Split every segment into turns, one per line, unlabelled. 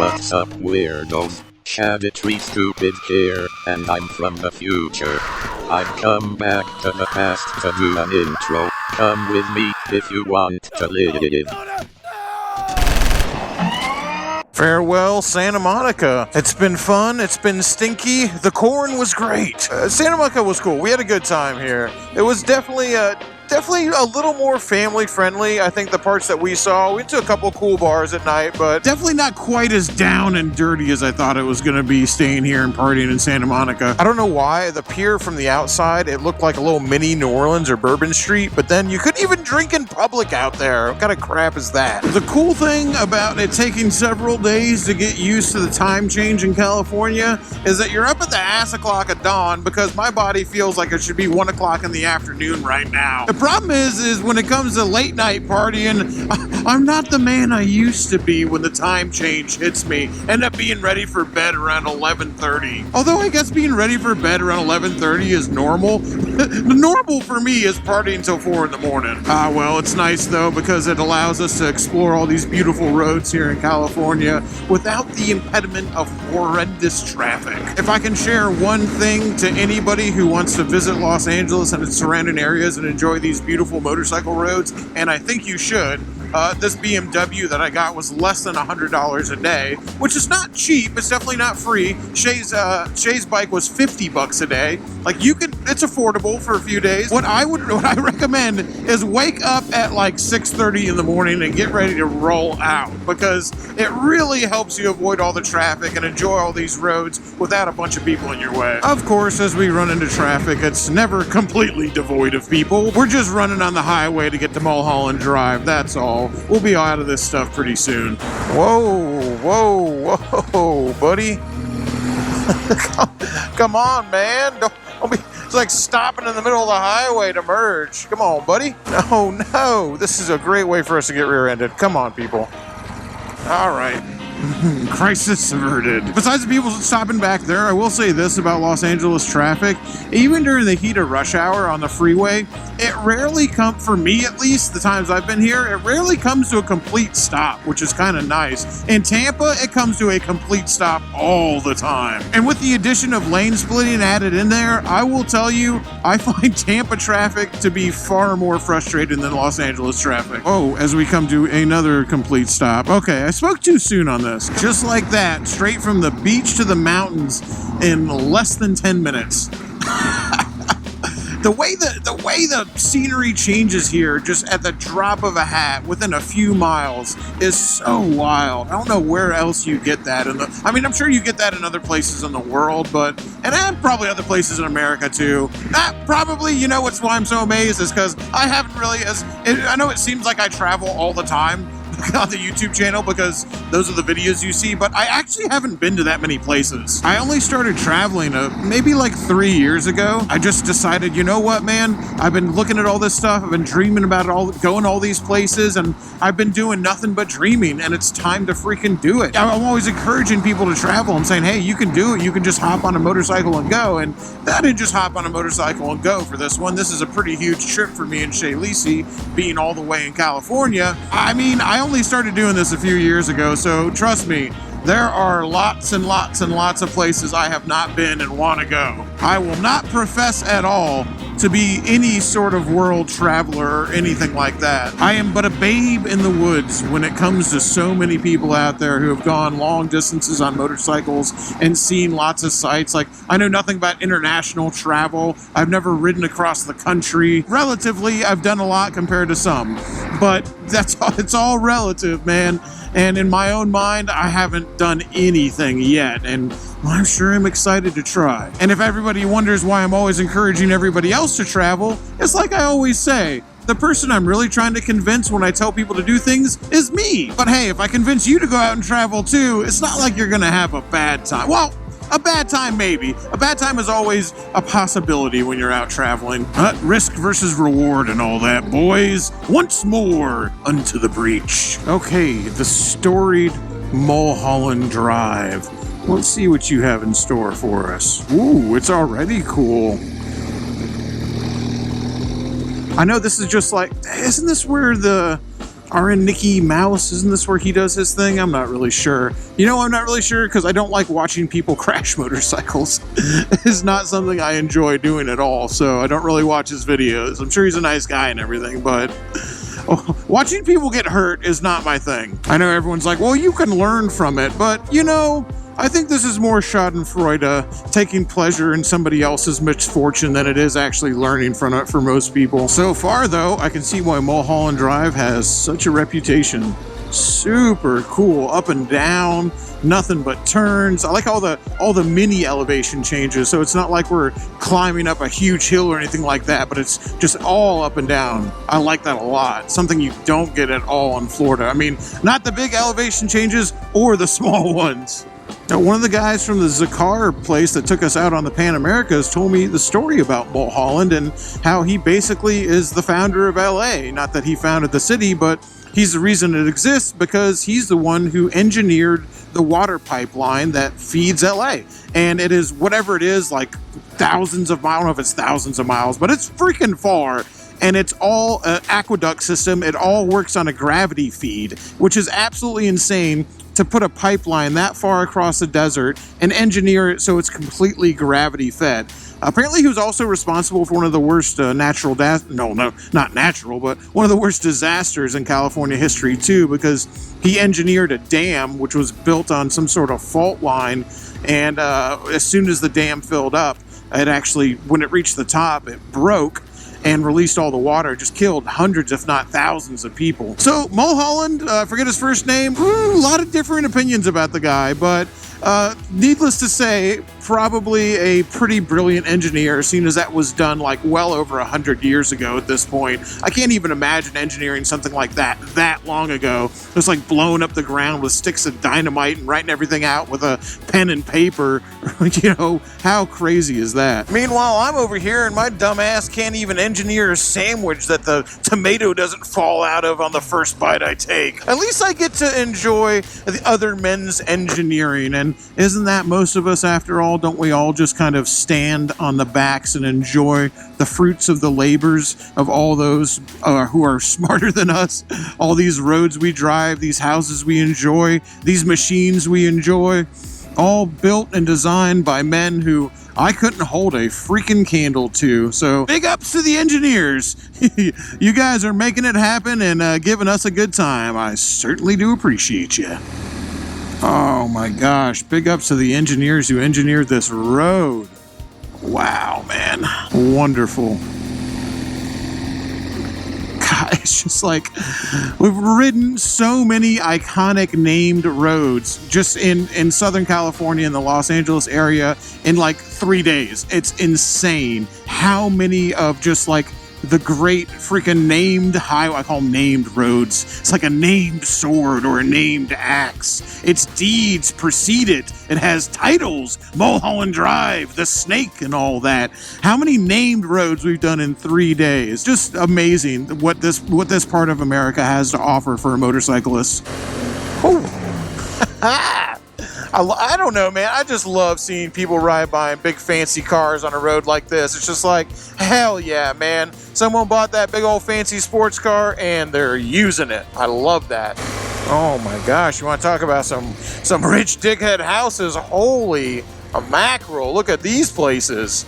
What's up, weirdos? Shadetree Stupid here, and I'm from the future. I've come back to the past to do an intro. Come with me if you want to live.
Farewell, Santa Monica. It's been fun. It's been stinky. The corn was great. Santa Monica was cool. We had a good time here. It was definitely a little more family friendly. I think the parts that we saw, we went to a couple cool bars at night, but definitely not quite as down and dirty as I thought it was going to be staying here and partying in Santa Monica. I don't know why. The pier from the outside, it looked like a little mini New Orleans or Bourbon Street, but then you couldn't even drink in public out there. What kind of crap is that? The cool thing about it taking several days to get used to the time change in California is that you're up at the ass o'clock at dawn because my body feels like it should be 1 o'clock in the afternoon right now. The problem is when it comes to late night partying, I'm not the man I used to be when the time change hits me. End up being ready for bed around 11:30. Although I guess being ready for bed around 11:30 is normal. Normal for me is partying till 4 in the morning. Well, it's nice though because it allows us to explore all these beautiful roads here in California without the impediment of horrendous traffic. If I can share one thing to anybody who wants to visit Los Angeles and its surrounding areas and enjoy these beautiful motorcycle roads, and I think you should, this BMW that I got was less than $100 a day, which is not cheap. It's definitely not free. Shay's bike was $50 a day. Like it's affordable for a few days. What I recommend is wake up at like 6:30 in the morning and get ready to roll out because it really helps you avoid all the traffic and enjoy all these roads without a bunch of people in your way. Of course, as we run into traffic, it's never completely devoid of people. We're just running on the highway to get to Mulholland Drive. That's all. We'll be out of this stuff pretty soon. Whoa, buddy. Come on, man. Don't be, it's like stopping in the middle of the highway to merge. Come on, buddy. No. This is a great way for us to get rear-ended. Come on, people. All right. Crisis averted. Besides the people stopping back there, I will say this about Los Angeles traffic. Even during the heat of rush hour on the freeway, it rarely comes, for me at least, the times I've been here, it rarely comes to a complete stop, which is kind of nice. In Tampa, it comes to a complete stop all the time. And with the addition of lane splitting added in there, I will tell you, I find Tampa traffic to be far more frustrating than Los Angeles traffic. Oh, as we come to another complete stop. Okay, I spoke too soon on this. Just like that, straight from the beach to the mountains in less than 10 minutes. The way the scenery changes here just at the drop of a hat within a few miles is so wild. I don't know where else you get that I'm sure you get that in other places in the world, and probably other places in America too. Probably, what's why I'm so amazed is because I haven't really, I know it seems like I travel all the time on the YouTube channel because those are the videos you see, but I actually haven't been to that many places. I only started traveling maybe like 3 years ago. I just decided, you know what, man? I've been looking at all this stuff. I've been dreaming about it all, going all these places, and I've been doing nothing but dreaming, and it's time to freaking do it. I'm always encouraging people to travel and saying, hey, you can do it. You can just hop on a motorcycle and go, and I didn't just hop on a motorcycle and go for this one. This is a pretty huge trip for me and Shay Lisi, being all the way in California. I only started doing this a few years ago, so trust me, there are lots and lots and lots of places I have not been and want to go. I will not profess at all to be any sort of world traveler or anything like that. I am but a babe in the woods when it comes to so many people out there who have gone long distances on motorcycles and seen lots of sights. Like, I know nothing about international travel. I've never ridden across the country. Relatively, I've done a lot compared to some, but it's all relative, man. And in my own mind, I haven't done anything yet, and I'm sure I'm excited to try. And if everybody wonders why I'm always encouraging everybody else to travel, it's like I always say, the person I'm really trying to convince when I tell people to do things is me. But hey, if I convince you to go out and travel too, it's not like you're gonna have a bad time. Well, a bad time maybe. A bad time is always a possibility when you're out traveling. Risk versus reward and all that, boys. Once more, unto the breach. Okay, the storied Mulholland Drive. Let's see what you have in store for us. Ooh, it's already cool. I know this is just like, isn't this where the RN Nicky Mouse, isn't this where he does his thing? I'm not really sure. You know, I'm not really sure because I don't like watching people crash motorcycles. It's not something I enjoy doing at all, so I don't really watch his videos. I'm sure he's a nice guy and everything, but watching people get hurt is not my thing. I know everyone's like, well, you can learn from it, but you know, I think this is more schadenfreude, taking pleasure in somebody else's misfortune than it is actually learning from it for most people. So far, though, I can see why Mulholland Drive has such a reputation. Super cool, up and down, nothing but turns. I like all the mini elevation changes, so it's not like we're climbing up a huge hill or anything like that, but it's just all up and down. I like that a lot. Something you don't get at all in Florida. I mean, not the big elevation changes or the small ones. Now, one of the guys from the Zakar place that took us out on the Pan Americas told me the story about Mulholland and how he basically is the founder of LA. Not that he founded the city, but he's the reason it exists because he's the one who engineered the water pipeline that feeds LA. And it is whatever it is, like thousands of miles. I don't know if it's thousands of miles, but it's freaking far. And it's all an aqueduct system. It all works on a gravity feed, which is absolutely insane to put a pipeline that far across the desert and engineer it so it's completely gravity fed. Apparently, he was also responsible for one of the worst one of the worst disasters in California history too, because he engineered a dam which was built on some sort of fault line, and as soon as the dam filled up, it actually, when it reached the top, it broke and released all the water, just killed hundreds, if not thousands of people. So Mulholland, I forget his first name, a lot of different opinions about the guy, but needless to say, probably a pretty brilliant engineer, seeing as that was done like well over 100 years ago at this point. I can't even imagine engineering something like that long ago. Just like blowing up the ground with sticks of dynamite and writing everything out with a pen and paper. You know, how crazy is that? Meanwhile, I'm over here and my dumb ass can't even engineer a sandwich that the tomato doesn't fall out of on the first bite I take. At least I get to enjoy the other men's engineering, and isn't that most of us after all? Don't we all just kind of stand on the backs and enjoy the fruits of the labors of all those who are smarter than us? All these roads we drive, these houses we enjoy, these machines we enjoy, all built and designed by men who I couldn't hold a freaking candle to. So big ups to the engineers. You guys are making it happen and giving us a good time. I certainly do appreciate you. Oh my gosh, big ups to the engineers who engineered this road. Wow, man. Wonderful. God, it's just like, we've ridden so many iconic named roads just in Southern California and the Los Angeles area in like 3 days. It's insane how many of just like the great freaking named highway, I call them named roads. It's like a named sword or a named axe. Its deeds precede it. It has titles, Mulholland Drive, the Snake, and all that. How many named roads we've done in 3 days. Just amazing what this part of America has to offer for motorcyclists. I don't know, man. I just love seeing people ride by in big fancy cars on a road like this. It's just like, hell yeah, man. Someone bought that big old fancy sports car and they're using it. I love that. Oh my gosh, you want to talk about some rich dickhead houses? Holy mackerel, look at these places.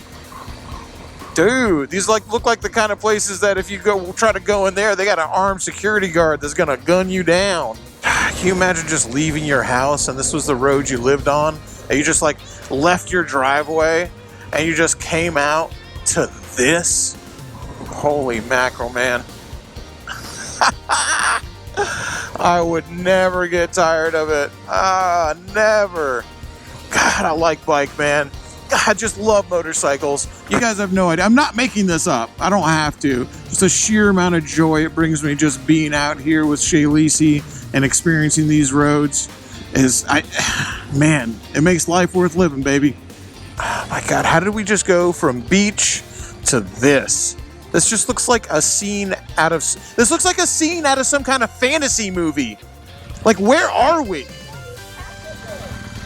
Dude, these look like the kind of places that if you try to go in there, they got an armed security guard that's gonna gun you down. Can you imagine just leaving your house and this was the road you lived on? And you just like left your driveway and you just came out to this? Holy mackerel, man. I would never get tired of it. Never. God, I like bike, man. God, I just love motorcycles. You guys have no idea. I'm not making this up. I don't have to. Just the sheer amount of joy it brings me just being out here with Shay Lisi and experiencing these roads man, it makes life worth living, baby. Oh my God, how did we just go from beach to this? This just looks like a scene out of some kind of fantasy movie. Like, where are we?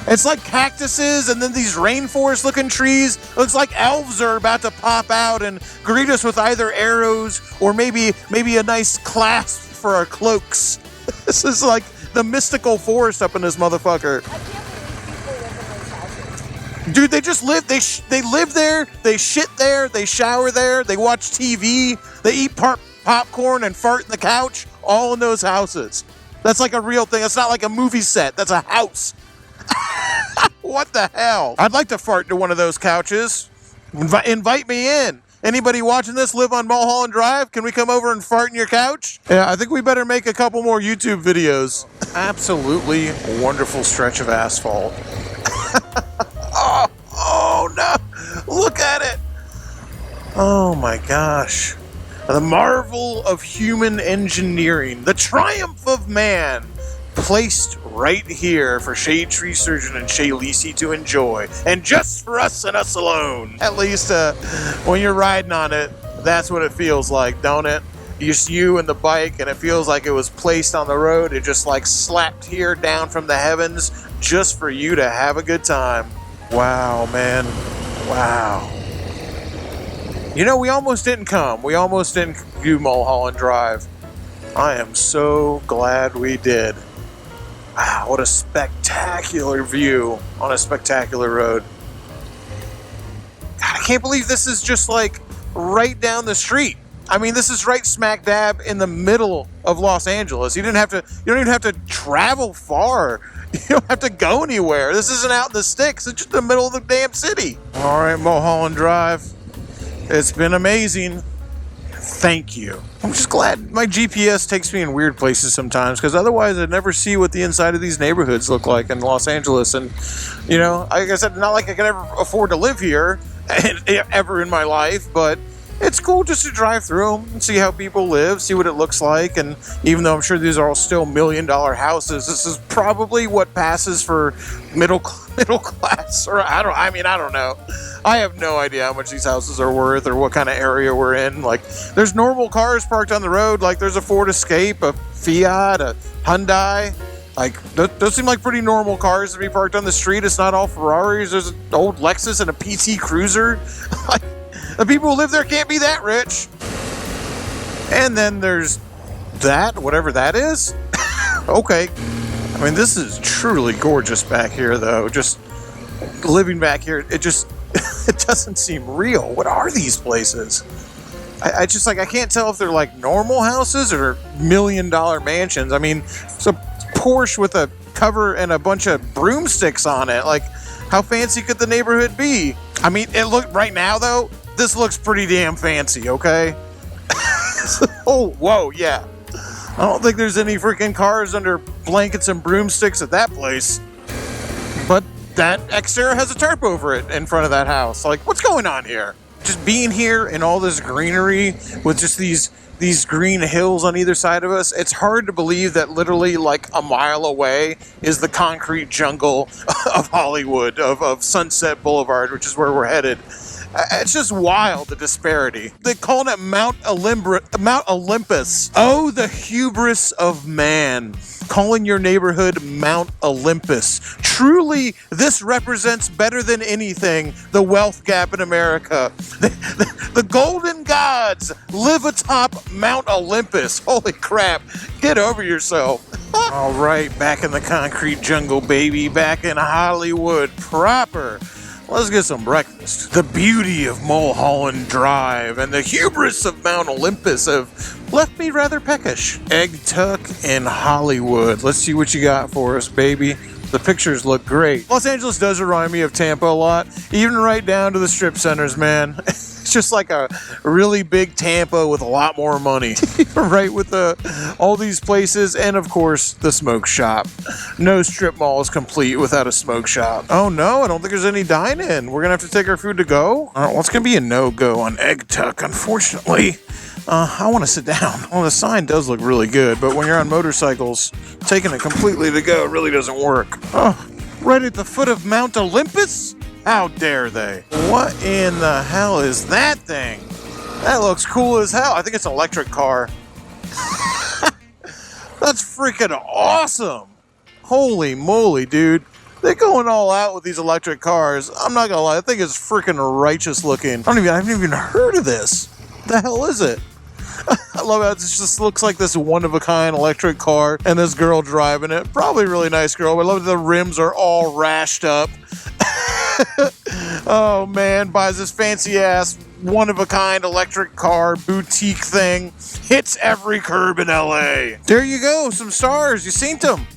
It's like cactuses and then these rainforest looking trees. It looks like elves are about to pop out and greet us with either arrows or maybe a nice clasp for our cloaks. This is like the mystical forest up in this motherfucker.
I can't believe people live in those houses.
Dude, they just live. They live there. They shit there. They shower there. They watch TV. They eat popcorn and fart in the couch. All in those houses. That's like a real thing. That's not like a movie set. That's a house. What the hell? I'd like to fart into one of those couches. Invite me in. Anybody watching this live on Mulholland Drive? Can we come over and fart in your couch? Yeah, I think we better make a couple more YouTube videos. Absolutely wonderful stretch of asphalt. Oh no! Look at it! Oh my gosh. The marvel of human engineering. The triumph of man. Placed right here for Shade Tree Surgeon and Shay Lisi to enjoy. And just for us and us alone. At least when you're riding on it, that's what it feels like, don't it? Just you and the bike, and it feels like it was placed on the road. It just like slapped here down from the heavens just for you to have a good time. Wow, man. Wow. You know, we almost didn't come. We almost didn't do Mulholland Drive. I am so glad we did. Wow, what a spectacular view on a spectacular road. God, I can't believe this is just like right down the street. I mean, this is right smack dab in the middle of Los Angeles. You don't even have to travel far. You don't have to go anywhere. This isn't out in the sticks. It's just the middle of the damn city. All right, Mulholland Drive. It's been amazing. Thank you. I'm just glad my GPS takes me in weird places sometimes, because otherwise I'd never see what the inside of these neighborhoods look like in Los Angeles. And, you know, like I said, not like I could ever afford to live here ever in my life, but it's cool just to drive through them and see how people live, see what it looks like. And even though I'm sure these are all still $1 million houses, this is probably what passes for middle class, or I don't know. I have no idea how much these houses are worth or what kind of area we're in. Like, there's normal cars parked on the road. Like, there's a Ford Escape, a Fiat, a Hyundai. Like, those seem like pretty normal cars to be parked on the street. It's not all Ferraris. There's an old Lexus and a PT Cruiser. Like, the people who live there can't be that rich. And then there's that, whatever that is. Okay. I mean, this is truly gorgeous back here, though. Just living back here, it doesn't seem real. What are these places? I can't tell if they're like normal houses or $1 million mansions. I mean, it's a Porsche with a cover and a bunch of broomsticks on it. Like, how fancy could the neighborhood be? I mean, right now, though, this looks pretty damn fancy, okay? Oh, whoa, yeah. I don't think there's any freaking cars under blankets and broomsticks at that place. But that exterior has a tarp over it in front of that house. Like, what's going on here? Just being here in all this greenery with just these green hills on either side of us, it's hard to believe that literally like a mile away is the concrete jungle of Hollywood, of Sunset Boulevard, which is where we're headed. It's just wild, the disparity. They call it Mount Olympus. Oh, the hubris of man. Calling your neighborhood Mount Olympus. Truly, this represents better than anything the wealth gap in America. The golden gods live atop Mount Olympus. Holy crap. Get over yourself. All right, back in the concrete jungle, baby. Back in Hollywood proper. Let's get some breakfast. The beauty of Mulholland Drive and the hubris of Mount Olympus have left me rather peckish. Egg Tuck in Hollywood. Let's see what you got for us, baby. The pictures look great. Los Angeles does remind me of Tampa a lot, even right down to the strip centers, man. It's just like a really big Tampa with a lot more money. Right, with all these places, and of course, the smoke shop. No strip mall is complete without a smoke shop. Oh no, I don't think there's any dine-in. We're gonna have to take our food to go? All right, well, it's gonna be a no-go on Egg Tuck, unfortunately. I want to sit down. Well, the sign does look really good, but when you're on motorcycles, taking it completely to go really doesn't work. Oh, right at the foot of Mount Olympus? How dare they? What in the hell is that thing? That looks cool as hell. I think it's an electric car. That's freaking awesome. Holy moly, dude. They're going all out with these electric cars. I'm not gonna lie, I think it's freaking righteous looking. I haven't even heard of this. What the hell is it? I love how it just looks like this one-of-a-kind electric car and this girl driving it. Probably a really nice girl. I love that the rims are all rashed up. Oh man, buys this fancy-ass one-of-a-kind electric car boutique thing. Hits every curb in LA. There you go, some stars. You seen them.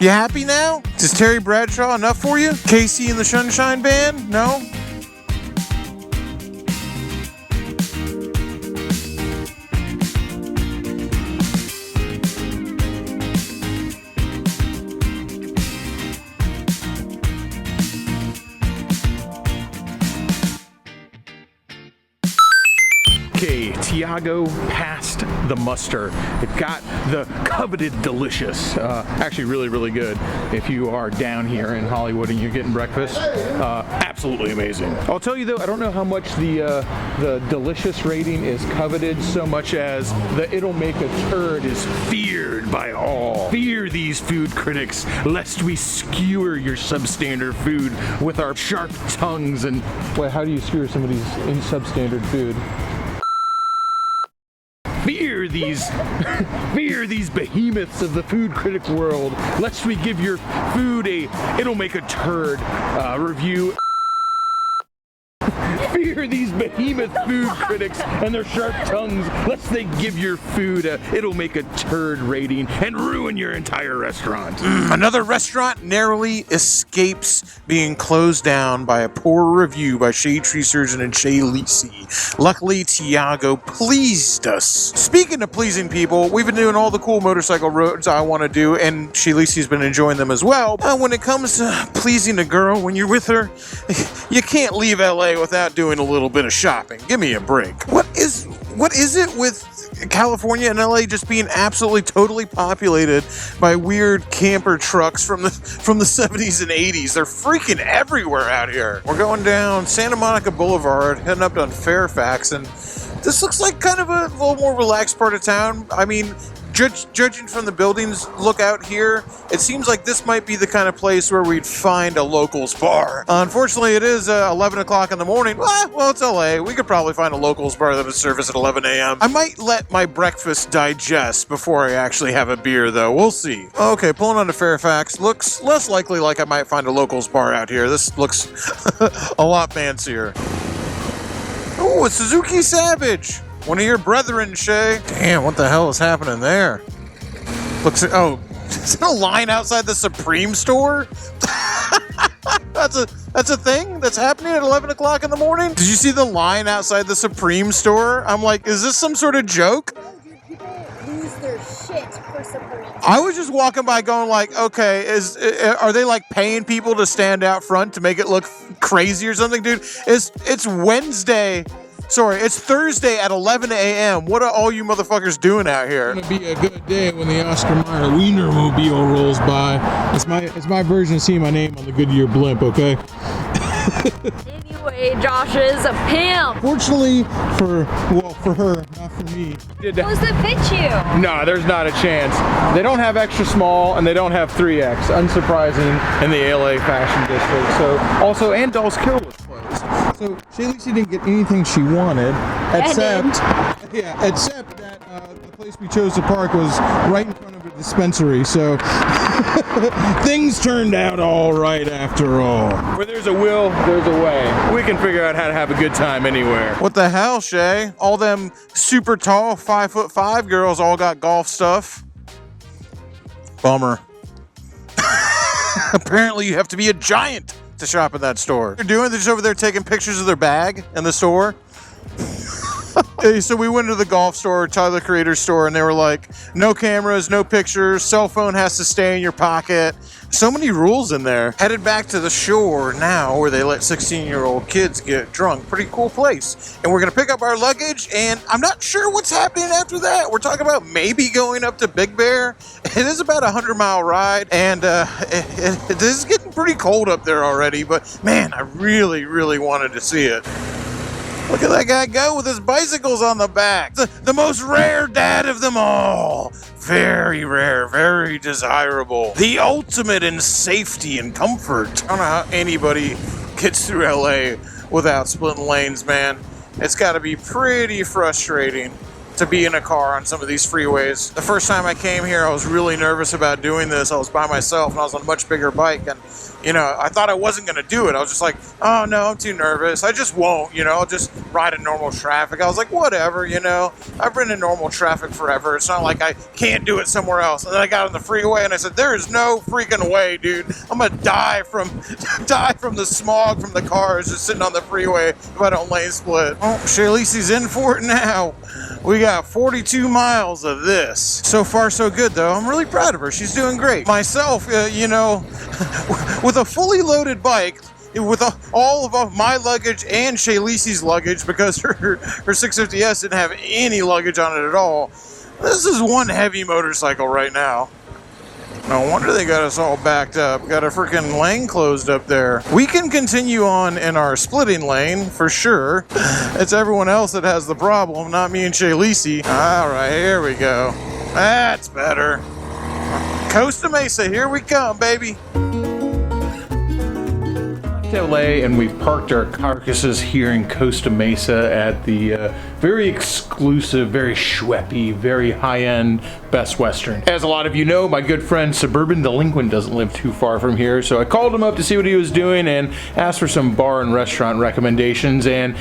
You happy now? Is Terry Bradshaw enough for you? Casey and the Sunshine Band? No?
Okay, Tiago passed the muster. It got the coveted delicious. Actually really, really good. If you are down here in Hollywood and you're getting breakfast, absolutely amazing. I'll tell you though, I don't know how much the delicious rating is coveted so much as the it'll make a turd is feared by all. Fear these food critics, lest we skewer your substandard food with our sharp tongues and... Wait, how do you skewer somebody's in substandard food? Fear these behemoths of the food critic world, lest we give your food a it'll make a turd review. Fear these behemoth food critics and their sharp tongues, lest they give your food a it'll make a turd rating and ruin your entire restaurant.
Another restaurant narrowly escapes being closed down by a poor review by Shadetree Surgeon and Shay Lisi. Luckily, Tiago pleased us. Speaking of pleasing people, we've been doing all the cool motorcycle roads I want to do, and Shay Lisi's been enjoying them as well. When it comes to pleasing a girl, when you're with her, you can't leave LA without doing a little bit of shopping. Give me a break. What is it with California and LA just being absolutely totally populated by weird camper trucks from the 70s and 80s? They're freaking everywhere out here. We're going down Santa Monica Boulevard, heading up to Fairfax, and this looks like kind of a little more relaxed part of town. I mean, judging from the buildings look out here, it seems like this might be the kind of place where we'd find a locals bar. Unfortunately, it is 11 o'clock in the morning. Well, it's LA. We could probably find a locals bar that would service at 11 a.m. I might let my breakfast digest before I actually have a beer, though. We'll see. Okay, pulling onto Fairfax. Looks less likely like I might find a locals bar out here. This looks a lot fancier. Oh, it's Suzuki Savage. One of your brethren, Shay. Damn, what the hell is happening there? Looks, oh, is there a line outside the Supreme store? That's a thing that's happening at 11 o'clock in the morning? Did you see the line outside the Supreme store? I'm like, is this some sort of joke?
No, dude, people lose their shit for Supreme.
I was just walking by going like, okay, are they like paying people to stand out front to make it look crazy or something, dude? It's Wednesday. Sorry, it's Thursday at 11 a.m. What are all you motherfuckers doing out here?
It's gonna be a good day when the Oscar Mayer Wienermobile rolls by. It's my version of seeing my name on the Goodyear blimp, okay?
Anyway, Josh is a pimp.
Fortunately for her, not for me.
Those that fit you.
No, there's not a chance. They don't have extra small and they don't have 3X. Unsurprising in the LA fashion district. So also, and Dolls Kill was closed.
So Shay Lisi didn't get anything she wanted, except that the place we chose to park was right in front of a dispensary. So things turned out all right after all.
Where there's a will, there's a way. We can figure out how to have a good time anywhere.
What the hell, Shay? All them super tall 5'5" girls all got golf stuff. Bummer. Apparently you have to be a giant to shop at that store. They're just over there taking pictures of their bag in the store. So we went to the golf store, Tyler Creator store, and they were like, no cameras, no pictures, cell phone has to stay in your pocket. So many rules in there. Headed back to the shore now where they let 16-year-old kids get drunk. Pretty cool place. And we're going to pick up our luggage, and I'm not sure what's happening after that. We're talking about maybe going up to Big Bear. It is about a 100-mile ride, and it is getting pretty cold up there already, but man, I really, really wanted to see it. Look at that guy go with his bicycles on the back. The most rare dad of them all. Very rare, very desirable. The ultimate in safety and comfort. I don't know how anybody gets through LA without splitting lanes, man. It's got to be pretty frustrating. to be in a car on some of these freeways. The first time I came here, I was really nervous about doing this. I was by myself and I was on a much bigger bike, and you know, I thought I wasn't going to do it. I was just like, oh no, I'm too nervous. I just won't, you know, I'll just ride in normal traffic. I was like, whatever, you know, I've been in normal traffic forever. It's not like I can't do it somewhere else. And then I got on the freeway and I said, there is no freaking way, dude. I'm going to die from the smog from the cars just sitting on the freeway if I don't lane split. Oh, Shaylee's in for it now. We got 42 miles of this. So far, so good, though. I'm really proud of her. She's doing great. Myself, you know, with a fully loaded bike, with all of my luggage and Shaylee's luggage, because her 650S didn't have any luggage on it at all. This is one heavy motorcycle right now. No wonder they got us all backed up. Got a freaking lane closed up there. We can continue on in our splitting lane for sure. It's everyone else that has the problem, not me and Shaylee. All right, here we go. That's better. Costa Mesa, here we come, baby.
LA, and we've parked our carcasses here in Costa Mesa at the very exclusive, very schweppy, very high-end Best Western. As a lot of you know, my good friend Suburban Delinquent doesn't live too far from here, so I called him up to see what he was doing and asked for some bar and restaurant recommendations, and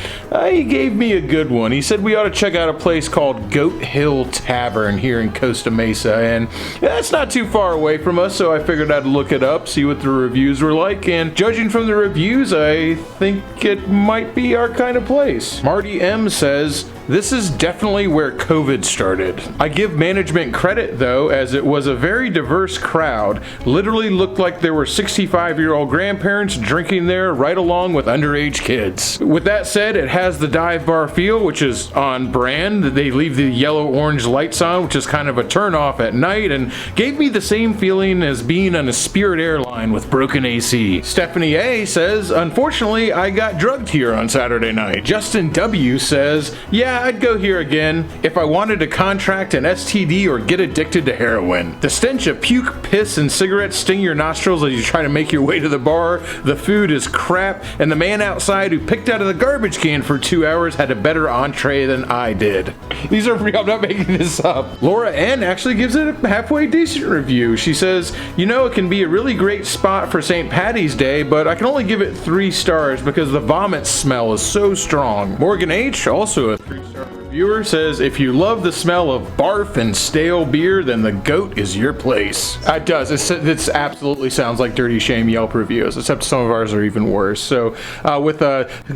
he gave me a good one. He said we ought to check out a place called Goat Hill Tavern here in Costa Mesa, and that's not too far away from us, so I figured I'd look it up, see what the reviews were like, and judging from the reviews, I think it might be our kind of place. Marty M says, this is definitely where COVID started. I give management credit though, as it was a very diverse crowd. Literally looked like there were 65-year-old grandparents drinking there right along with underage kids. With that said, it has the dive bar feel, which is on brand. They leave the yellow-orange lights on, which is kind of a turn-off at night, and gave me the same feeling as being on a Spirit airline with broken AC. Stephanie A says, unfortunately, I got drugged here on Saturday night. Justin W says, yeah, I'd go here again if I wanted to contract an STD or get addicted to heroin. The stench of puke, piss, and cigarettes sting your nostrils as you try to make your way to the bar. The food is crap, and the man outside who picked out of the garbage can for 2 hours had a better entree than I did. These are real, I'm not making this up. Laura N actually gives it a halfway decent review. She says, you know, it can be a really great spot for St. Patty's Day, but I can only give it 3 stars because the vomit smell is so strong. Morgan H, also a 3-star reviewer, says if you love the smell of barf and stale beer, then the Goat is your place. It does. It absolutely sounds like Dirty Shame Yelp reviews, except some of ours are even worse. So with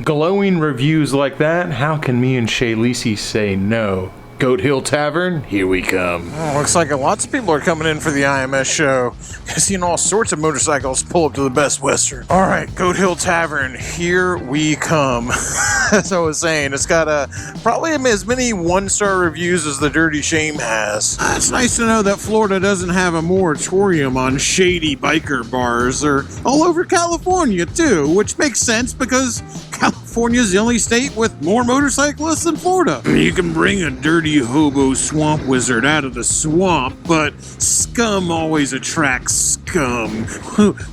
glowing reviews like that, how can me and Shaylee say no? Goat Hill Tavern, here we come.
Oh, looks like lots of people are coming in for the IMS show. I've seen all sorts of motorcycles pull up to the Best Western. All right, Goat Hill Tavern, here we come. As I was saying, it's got probably as many 1-star reviews as the Dirty Shame has. It's nice to know that Florida doesn't have a moratorium on shady biker bars. They're all over California, too, which makes sense because California is the only state with more motorcyclists than Florida. You can bring a dirty hobo swamp wizard out of the swamp, but scum always attracts scum.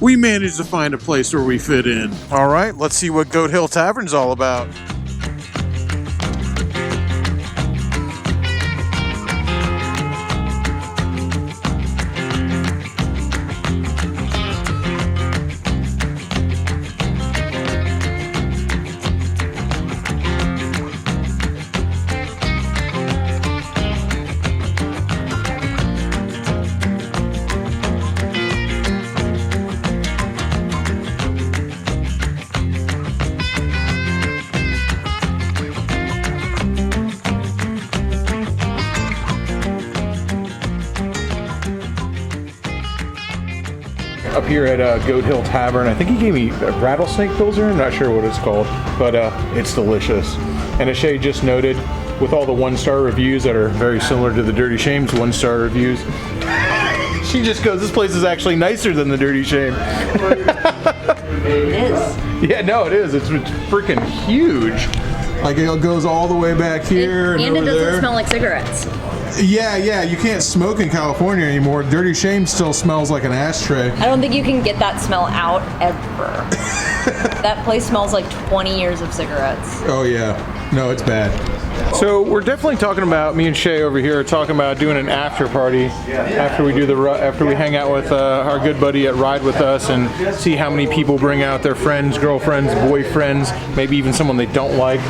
We managed to find a place where we fit in. All right, let's see what Goat Hill Tavern's all about.
Up here at Goat Hill Tavern, I think he gave me a rattlesnake pilsner. I'm not sure what it's called, but it's delicious. And as Shay just noted, with all the 1-star reviews that are very similar to the Dirty Shame's 1-star reviews, she just goes, this place is actually nicer than the Dirty Shame.
It is.
Yeah, no, it is. It's freaking huge.
Like it goes all the way back here
And it
over
doesn't
there.
smell like cigarettes.
Yeah, you can't smoke in California anymore. Dirty Shame still smells like an ashtray.
I don't think you can get that smell out ever. That place smells like 20 years of cigarettes.
Oh yeah, no, it's bad.
So we're definitely talking about, me and Shay over here are talking about doing an after party after we do after we hang out with our good buddy at Ride With Us and see how many people bring out their friends, girlfriends, boyfriends, maybe even someone they don't like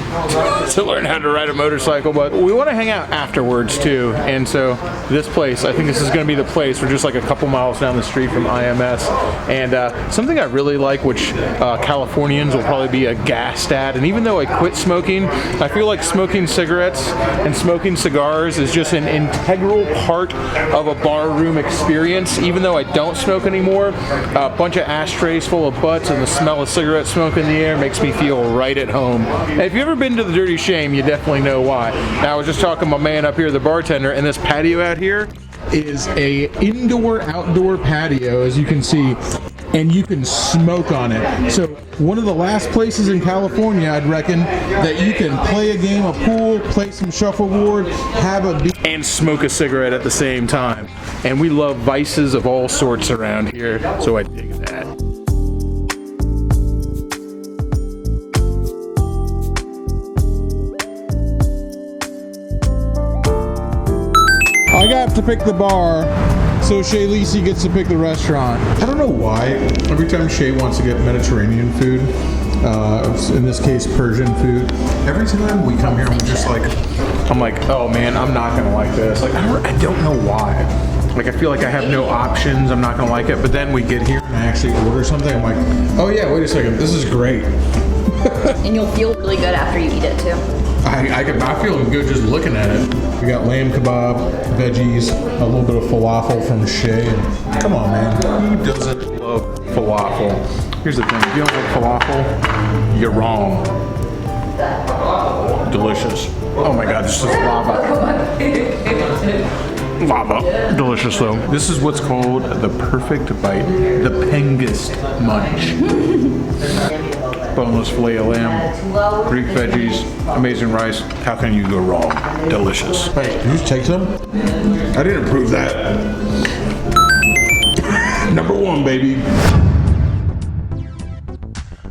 to learn how to ride a motorcycle. But we want to hang out afterwards too, and so this place, I think this is going to be the place. We're just like a couple miles down the street from IMS, and something I really like, which Californians will probably be aghast at, and even though I quit smoking, I feel like smoking cigarettes and smoking cigars is just an integral part of a bar room experience. Even though I don't smoke anymore, a bunch of ashtrays full of butts and the smell of cigarette smoke in the air makes me feel right at home. And if you've ever been to the Dirty Shame, you definitely know why. Now, I was just talking to my man up here, the bartender, and this patio out here is a indoor-outdoor patio, as you can see, and you can smoke on it. So one of the last places in California, I'd reckon, that you can play a game of pool, play some shuffleboard, have a beer, and smoke a cigarette at the same time. And we love vices of all sorts around here, so I dig that.
I got to pick the bar, so Shay Lisi gets to pick the restaurant. I don't know why. Every time Shay wants to get Mediterranean food, in this case Persian food, every time we come here, I'm like, oh man, I'm not gonna like this. Like I don't know why. Like I feel like I have no options. I'm not gonna like it. But then we get here and I actually order something. I'm like, oh yeah, wait a second, this is great.
And you'll feel really good after you eat it too.
I'm feeling good just looking at it. We got lamb kebab, veggies, a little bit of falafel from Shay. And come on, man. Who doesn't love falafel? Here's the thing. If you don't like falafel, you're wrong. Delicious. Oh my God, this is lava. Lava. Delicious though. This is what's called the perfect bite. The Pengist Munch. Boneless filet of lamb, Greek veggies, amazing rice. How can you go wrong? Delicious. Hey, can you just take some? I didn't approve that. Number one, baby.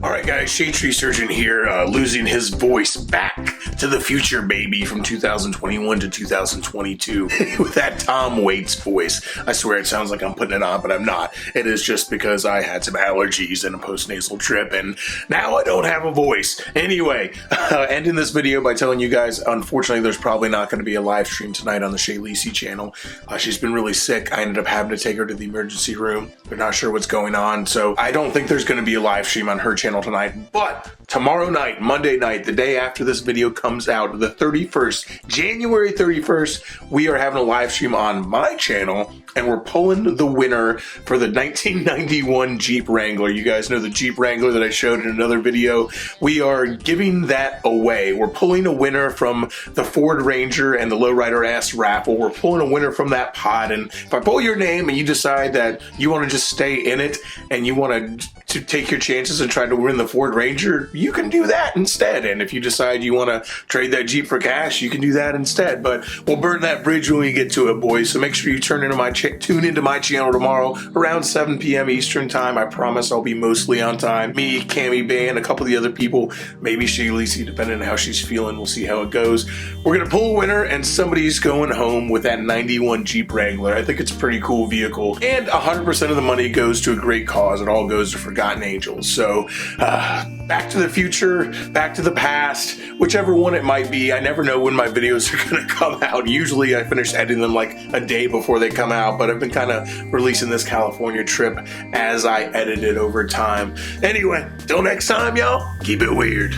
Alright guys, Shade Tree Surgeon here, losing his voice back to the future, baby, from 2021 to 2022 with that Tom Waits voice. I swear it sounds like I'm putting it on, but I'm not. It is just because I had some allergies and a postnasal trip, and now I don't have a voice. Anyway, ending this video by telling you guys, unfortunately, there's probably not going to be a live stream tonight on the Shay Lisi channel. She's been really sick. I ended up having to take her to the emergency room. They're not sure what's going on, so I don't think there's going to be a live stream on her channel tonight. But tomorrow night, Monday night, the day after this video comes out, the 31st, January 31st, we are having a live stream on my channel, and we're pulling the winner for the 1991 Jeep Wrangler. You guys know the Jeep Wrangler that I showed in another video. We are giving that away. We're pulling a winner from the Ford Ranger and the Lowrider Ass raffle. We're pulling a winner from that pot, and if I pull your name and you decide that you want to just stay in it and you want to take your chances and try to win the Ford Ranger, you can do that instead. And if you decide you want to trade that Jeep for cash, you can do that instead. But we'll burn that bridge when we get to it, boys. So make sure you tune into my channel tomorrow around 7 p.m. Eastern time. I promise I'll be mostly on time. Me, Cammy Ban, a couple of the other people, maybe Shay Lisi, depending on how she's feeling. We'll see how it goes. We're going to pull a winner, and somebody's going home with that 91 Jeep Wrangler. I think it's a pretty cool vehicle. And 100% of the money goes to a great cause. It all goes to Forgotten Angels. So, back to the future, back to the past, whichever one it might be. I never know when my videos are going to come out. Usually I finish editing them like a day before they come out, but I've been kind of releasing this California trip as I edit it over time. Anyway, till next time, y'all, keep it weird.